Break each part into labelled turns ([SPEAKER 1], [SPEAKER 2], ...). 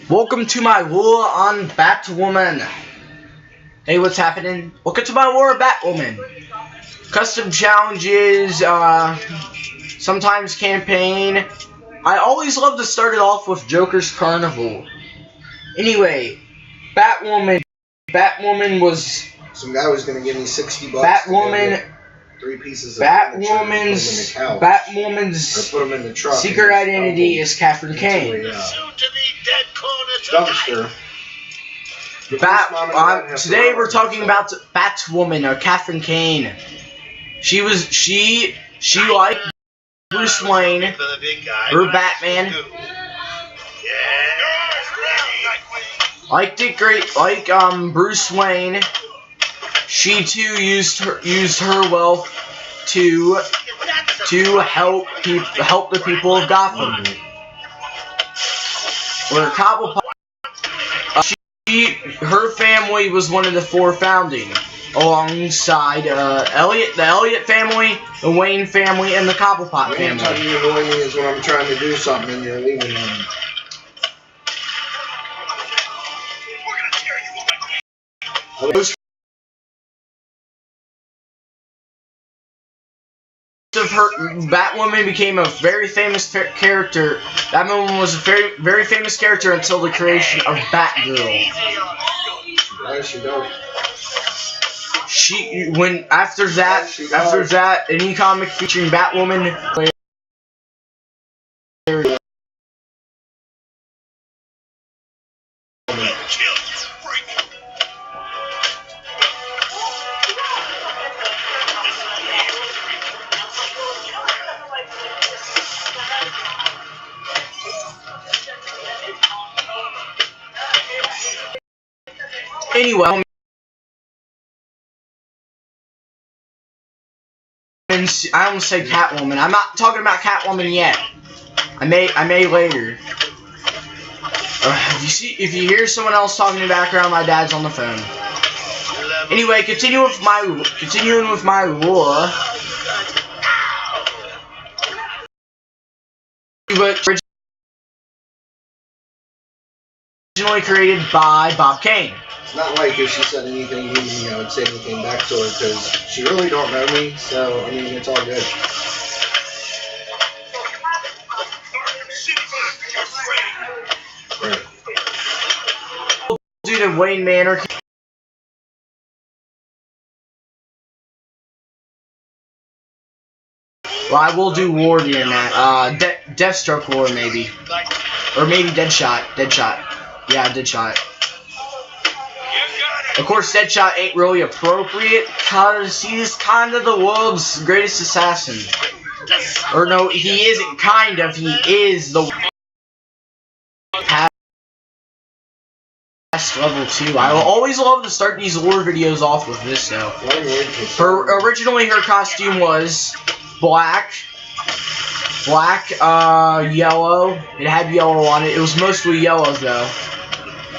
[SPEAKER 1] Welcome to my war on Batwoman. Hey, what's happening? Welcome to my war on Batwoman. Custom challenges, sometimes campaign. I always love to start it off with Joker's Carnival. Anyway, Batwoman was...
[SPEAKER 2] Some guy was gonna give me $60
[SPEAKER 1] Batwoman...
[SPEAKER 2] 3 pieces of
[SPEAKER 1] Batwoman's
[SPEAKER 2] put them in the truck
[SPEAKER 1] secret identity is Catherine Kane.
[SPEAKER 2] Dumpster.
[SPEAKER 1] Today we're talking about Batwoman or Catherine Kane. She liked Bruce Wayne, her Batman. Liked it great, like Bruce Wayne. She too used her wealth to help the people of Gotham. Or her family was one of the 4 founding, alongside the Elliott family, the Wayne family, and the Cobblepot family.
[SPEAKER 2] You're annoying me is when I'm trying to do something and you're leaving me.
[SPEAKER 1] Batwoman became a very famous character. Batwoman was a very famous character until the creation of Batgirl. After that, any comic featuring Batwoman. Anyway, I almost said Catwoman. I'm not talking about Catwoman yet. I may later. If you hear someone else talking in the background, my dad's on the phone. Anyway, continuing with my war. Originally created by Bob Kane.
[SPEAKER 2] It's not like if she said anything mean, I would say anything back to her, because she really don't know me, so, I mean, it's all good.
[SPEAKER 1] Dude in Wayne Manor. Well, I will do War during that. Deathstroke War, maybe. Or maybe Deadshot. Yeah, Deadshot. Of course, Deadshot ain't really appropriate, because he's kind of the world's greatest assassin. Or no, he isn't kind of, he is the past level 2. I will always love to start these lore videos off with this, though. Originally, her costume was black, yellow. It had yellow on it. It was mostly yellow, though.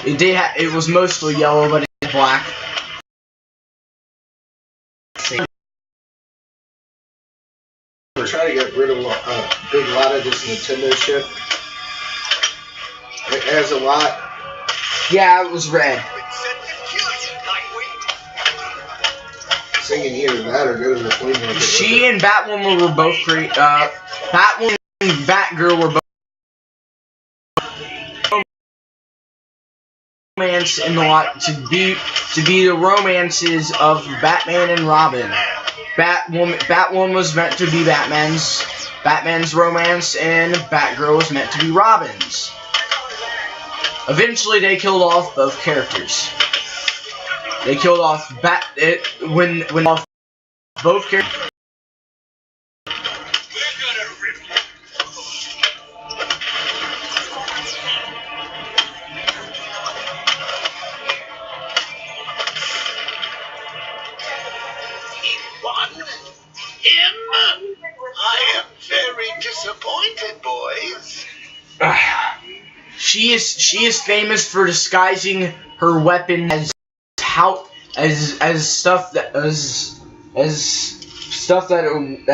[SPEAKER 1] It was mostly yellow, but it's black.
[SPEAKER 2] Try to get rid of a big lot of this Nintendo shit. It has a lot.
[SPEAKER 1] Yeah, it was red.
[SPEAKER 2] Singing either that or go to the flea market.
[SPEAKER 1] She and Batwoman were both Batwoman and Batgirl were both romance in the lot to be the romances of Batman and Robin. Batwoman was meant to be Batman's romance, and Batgirl was meant to be Robin's. Eventually, they killed off both characters. They killed off both characters.
[SPEAKER 3] I am very disappointed, boys.
[SPEAKER 1] She is famous for disguising her weapon as stuff that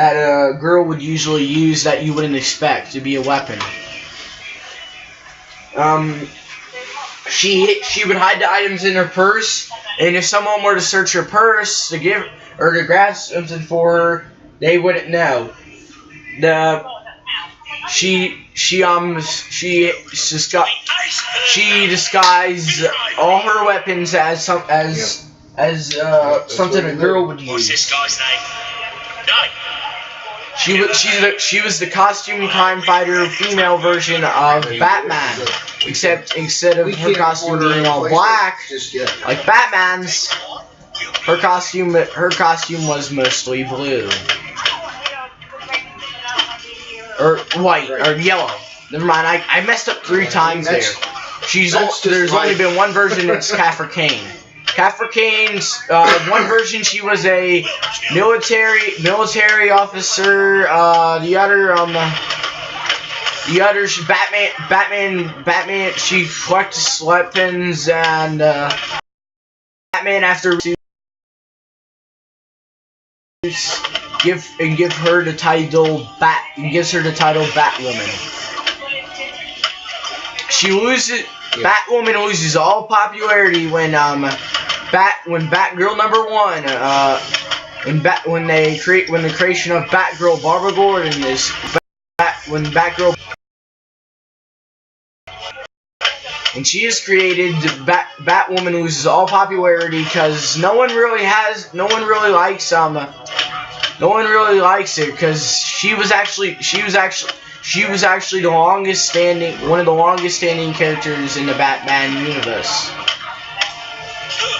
[SPEAKER 1] a girl would usually use that you wouldn't expect to be a weapon. she would hide the items in her purse, and if someone were to search her purse to give or to grab something for her, they wouldn't know. She disguised all her weapons as something a girl would use.
[SPEAKER 4] What's this guy's name? No.
[SPEAKER 1] She was the costume crime fighter female version of Batman, except instead of her costume being all black like Batman's, her costume was mostly blue or white or yellow. Never mind, I messed up 3 times there. There's only been one version. It's Kaffir Kane. Kaffir Kane's one version, she was a military officer. The other, Batman. She collects weapons, and Batman after gives her the title Batwoman. Batwoman loses all popularity when Batgirl #1 when the creation of Batgirl Barbara Gordon when she is created, Batwoman loses all popularity because no one really likes her because she was actually one of the longest standing characters in the Batman universe,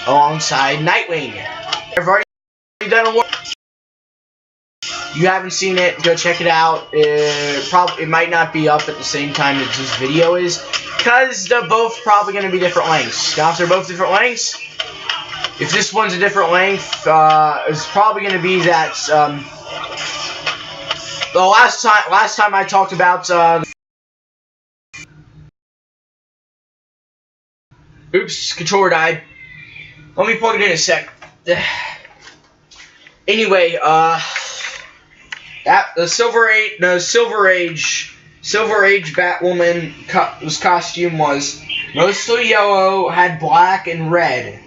[SPEAKER 1] alongside Nightwing. I've already done a work. You haven't seen it, go check it out. It might not be up at the same time as this video is, because they're both probably going to be different lengths. Now, if they're both different lengths, if this one's a different length, it's probably going to be that. The last time I talked about oops, controller died. Let me plug it in a sec. Anyway, the Silver Age Batwoman's costume was mostly yellow, had black and red.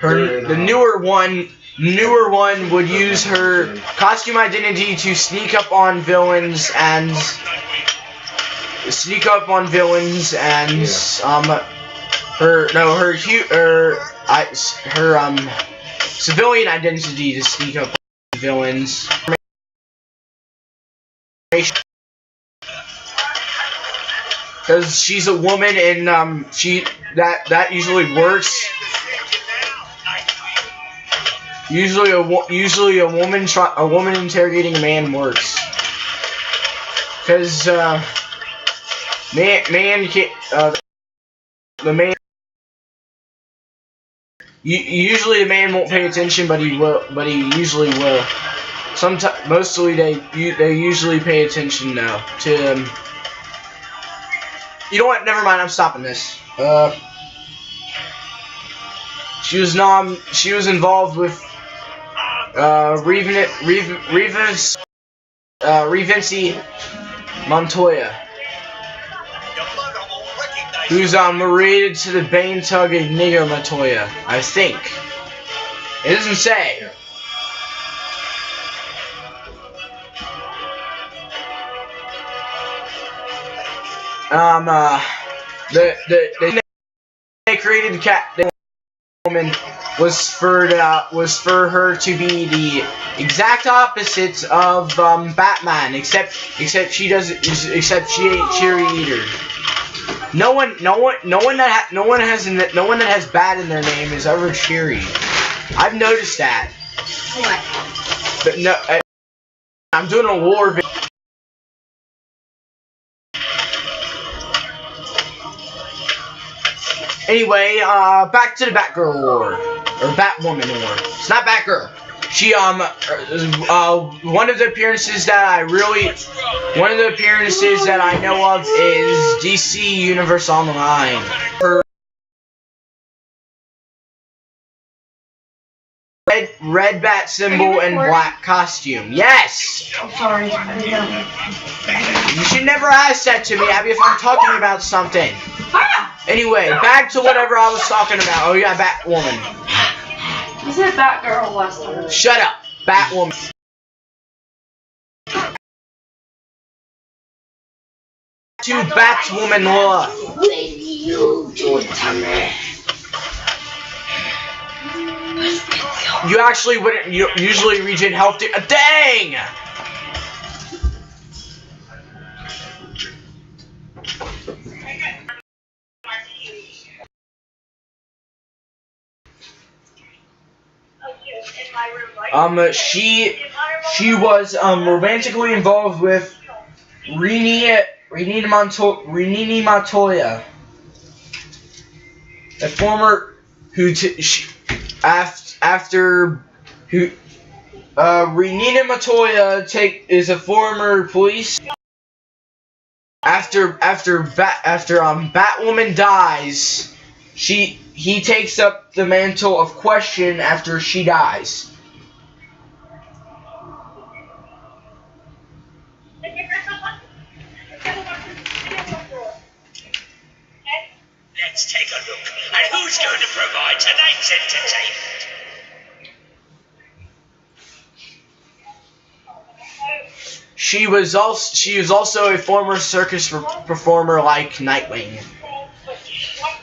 [SPEAKER 1] The newer one would use her costume identity to sneak up on villains and her civilian identity to sneak up on villains. Because she's a woman and that usually works. Usually a woman interrogating a man works. Because usually the man won't pay attention, but he usually will. Mostly they usually pay attention now to. You know what? Never mind. I'm stopping this. She was involved with Revency Montoya, who's related to the Bane Tug Inigo Montoya, I think. It doesn't say. They created the woman was for her to be the exact opposite of Batman, except she ain't cheerleader. No one that has bad in their name is ever cheery. I've noticed that.
[SPEAKER 5] What?
[SPEAKER 1] But no, I'm doing a war video. Anyway, back to the Batgirl war, or Batwoman war. It's not Batgirl. She, one of the appearances that I know of is DC Universe Online. red bat symbol and black costume. Yes!
[SPEAKER 5] I'm sorry. I didn't know.
[SPEAKER 1] You should never ask that to me, Abby, if I'm talking about something. Anyway, back to whatever I was talking about. Oh, yeah, Batwoman.
[SPEAKER 5] You said Batgirl last time.
[SPEAKER 1] Shut up. Batwoman. To Batwoman law. You actually wouldn't usually regen health. Dang! She was romantically involved with Rini Montoya, a former Renina Montoya is a former police. After Batwoman dies, he takes up the mantle of question after she dies.
[SPEAKER 4] Let's take a look at who's going to provide tonight's entertainment.
[SPEAKER 1] She was also a former circus performer like Nightwing.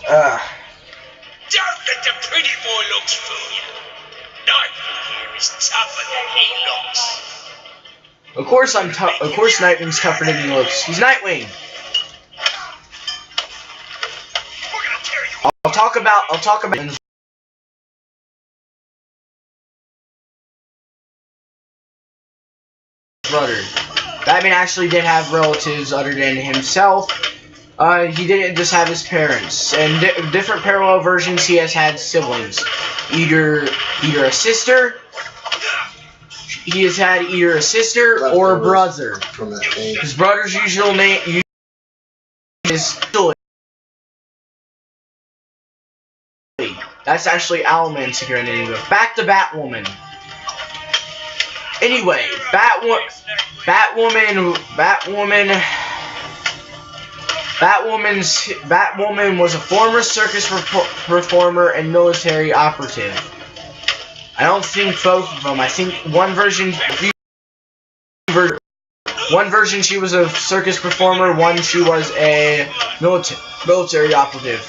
[SPEAKER 4] Don't let the pretty boy looks fool you. Nightwing here is tougher than he looks.
[SPEAKER 1] Of course Nightwing's tougher than he looks. He's Nightwing. I'll talk about brother. Batman actually did have relatives other than himself. He didn't just have his parents. And different parallel versions, he has had siblings. Either a sister. He has had either a sister or a brother. His brother's usual name is Billy. That's actually Owlman's secret name. Back to Batwoman. Anyway, Batwoman was a former circus performer and military operative. I don't think both of them. I think one version she was a circus performer, one she was a military operative.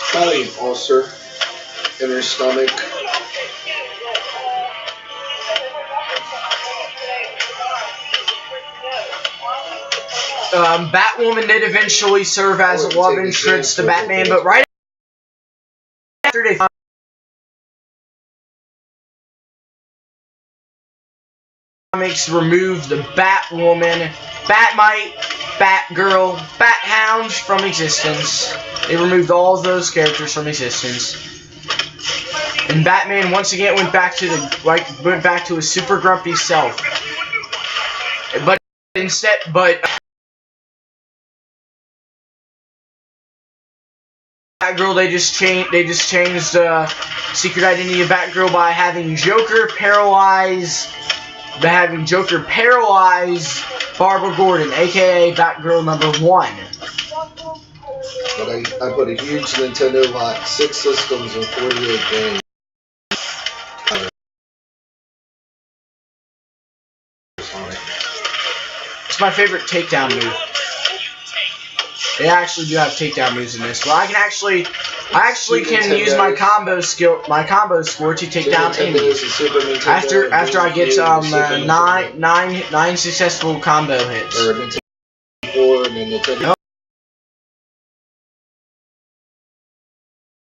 [SPEAKER 2] Probably an ulcer in her stomach.
[SPEAKER 1] Batwoman did eventually serve as a love interest to Batman, but right after they comics removed the Batwoman, Batmite, Batgirl, Bathound from existence. They removed all of those characters from existence. And Batman once again went back to his super grumpy self. But Batgirl, they just changed the secret identity of Batgirl by having Joker paralyze Barbara Gordon, aka Batgirl #1.
[SPEAKER 2] But I put a huge Nintendo lot, 6 systems, and 48 games.
[SPEAKER 1] It's my favorite takedown move. They actually do have takedown moves in this. Well, I actually can use my combo score to take down enemies. After I get 9 successful combo hits.
[SPEAKER 2] Or Nintendo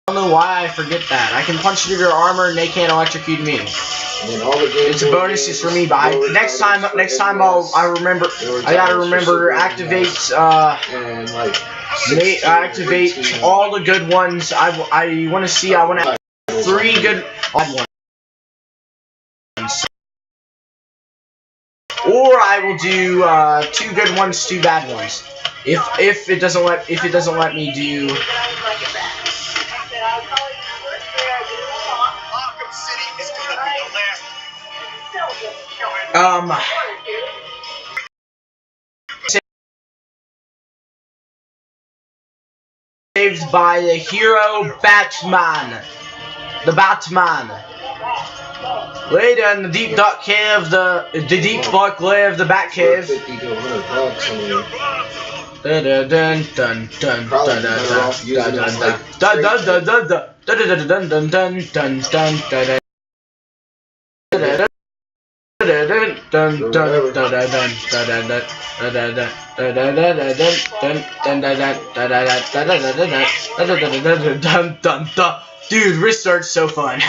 [SPEAKER 1] don't know why I forget that. I can punch through their armor and they can't electrocute me.
[SPEAKER 2] And all the
[SPEAKER 1] It's a bonus for me, but next time I remember. I gotta remember activate
[SPEAKER 2] and like
[SPEAKER 1] activate all the good ones. I want to see. I want to have 3 good ones, or I will do 2 good ones, 2 bad ones. If it doesn't let me do. Saved by the hero Batman. The Batman. Later in the deep dark cave, the deep dark lair of the Bat Cave. Dude, restart's so fun.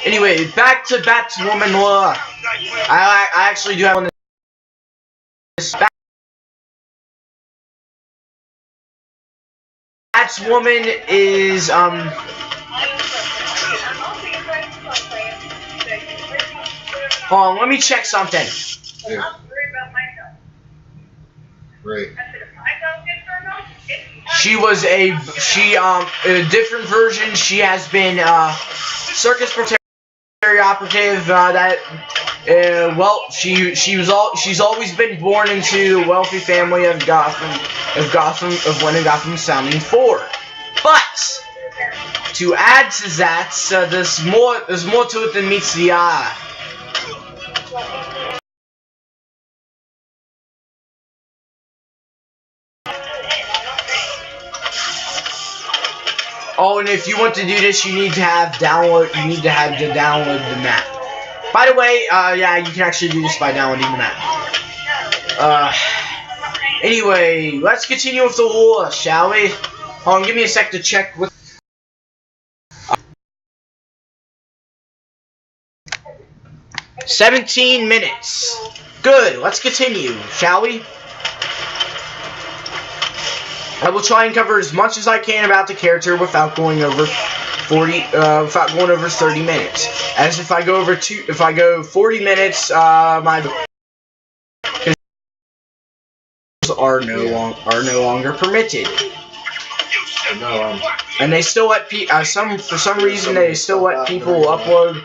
[SPEAKER 1] Anyway, back to Batwoman lore. I actually do have one. Batwoman is hold on, let me check something.
[SPEAKER 2] Yeah. Right.
[SPEAKER 1] She was a different version. She has been circus operative well, she's always been born into a wealthy family of Gotham sounding 4. But to add to that, there's more to it than meets the eye. Oh, and if you want to do this, you need to have download the map. By the way, yeah, you can actually do this by downloading the map. Anyway, let's continue with the lore, shall we? Hold on, give me a sec to check with. 17 minutes. Good. Let's continue, shall we? I will try and cover as much as I can about the character without going over 30 minutes. As if I go 40 minutes, my are no longer permitted. And they still let for some reason they still let people upload.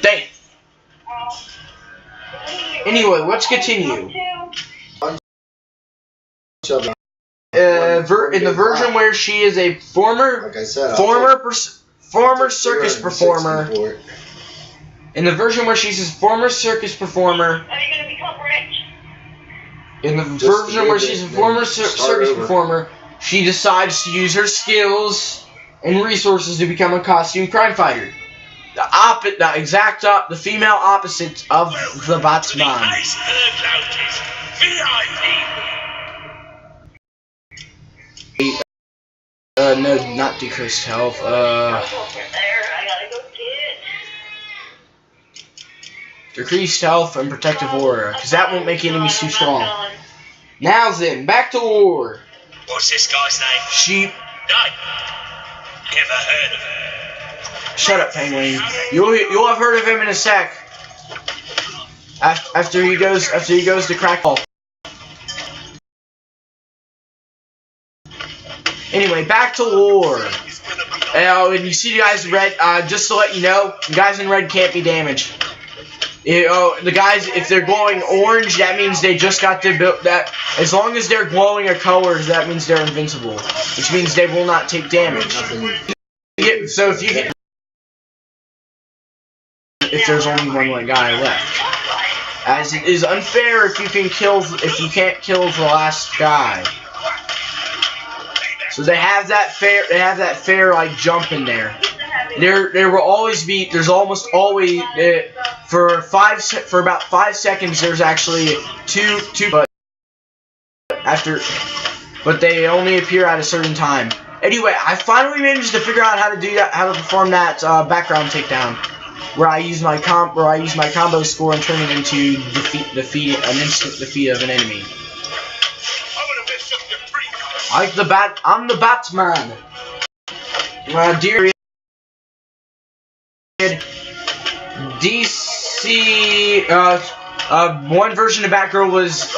[SPEAKER 1] Dang. Anyway, let's continue. In the version where she is a former circus performer. In the version where she's a former circus performer. In the version where she's a former circus performer, she decides to use her skills and resources to become a costume crime fighter. The female opposite of the Batman. No, not decreased health. Decreased health and protective aura, because that won't make enemies too strong. Now then, back to war.
[SPEAKER 4] What's this guy's name?
[SPEAKER 1] Sheep.
[SPEAKER 4] No. Never heard of her.
[SPEAKER 1] Shut up, Penguin. You'll have heard of him in a sec. After he goes to Crackle. Anyway, back to war. And you see the guys in red. Just to let you know, the guys in red can't be damaged. The guys, if they're glowing orange, that means they just got to build that. As long as they're glowing a color, that means they're invincible, which means they will not take damage. So if there's only one guy left, as it is unfair if you can't kill the last guy. So they have that fair like jump in there. There will always be. There's almost always for about 5 seconds. There's actually two but they only appear at a certain time. Anyway, I finally managed to figure out how to do that, how to perform that background takedown, where I use my combo score and turn it into an instant defeat of an enemy. I'm the Batman. Dear DC, one version of Batgirl was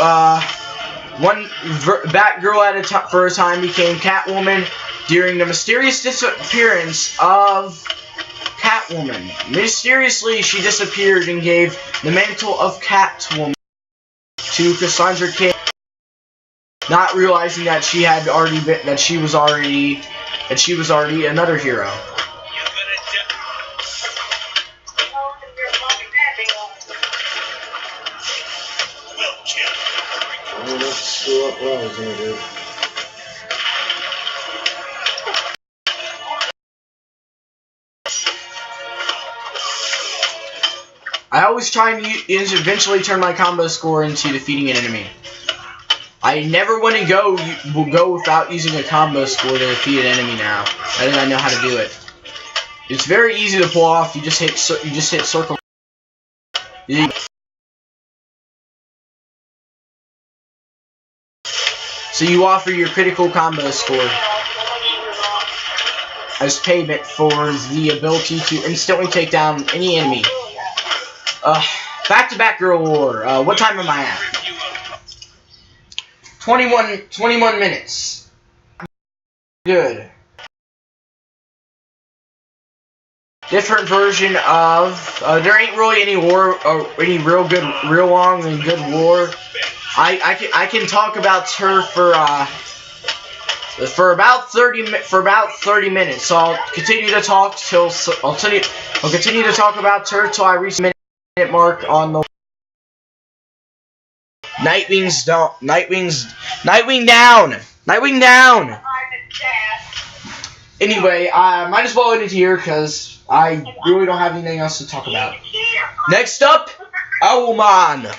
[SPEAKER 1] Batgirl at for a time became Catwoman during the mysterious disappearance of Catwoman. Mysteriously, she disappeared and gave the mantle of Catwoman to Cassandra Cain, not realizing that she was already another hero.
[SPEAKER 2] Let's screw up what I was gonna do.
[SPEAKER 1] I always try and eventually turn my combo score into defeating an enemy. I never want to go without using a combo score to defeat an enemy now. I think I know how to do it. It's very easy to pull off. You just hit circle. So you offer your critical combo score as payment for the ability to instantly take down any enemy. Back to Batgirl War. What time am I at? 21 minutes. Good. Different version of there ain't really any war or any real long and good war. I can talk about her for about 30 minutes. So I'll continue to talk I'll continue to talk about her till I reach the minute mark on the Nightwing down. Anyway, I might as well end it here because I really don't have anything else to talk about. Next up, batwoman.